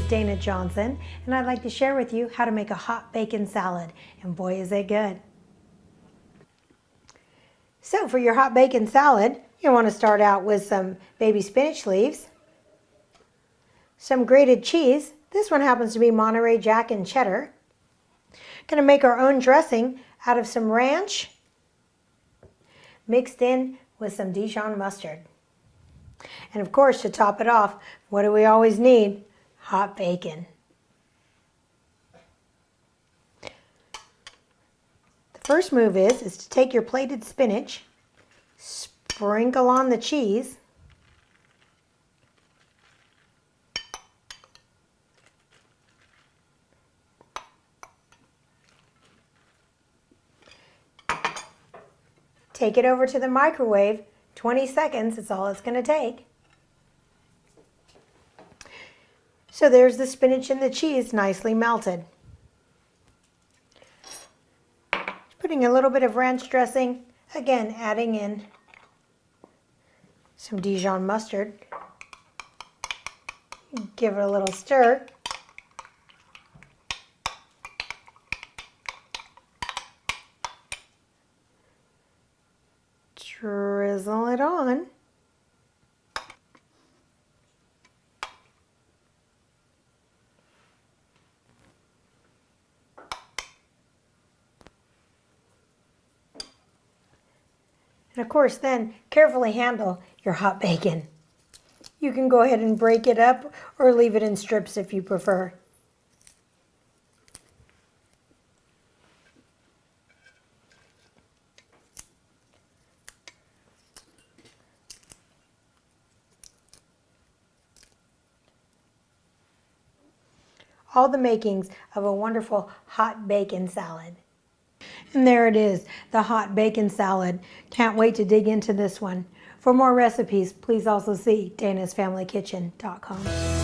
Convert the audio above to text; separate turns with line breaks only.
Dana Johnson, and I'd like to share with you how to make a hot bacon salad, and boy is it good. So for your hot bacon salad, you want to start out with some baby spinach leaves, some grated cheese. This one happens to be Monterey Jack and cheddar. Going to make our own dressing out of some ranch mixed in with some Dijon mustard. And of course, to top it off, what do we always need? Hot bacon. The first move is to take your plated spinach, sprinkle on the cheese, take it over to the microwave. 20 seconds is all it's going to take. So there's the spinach and the cheese nicely melted. Putting a little bit of ranch dressing, again adding in some Dijon mustard. Give it a little stir. Drizzle it on. And of course then carefully handle your hot bacon. You can go ahead and break it up or leave it in strips if you prefer. All the makings of a wonderful hot bacon salad. And there it is, the hot bacon salad. Can't wait to dig into this one. For more recipes, please also see danasfamilykitchen.com.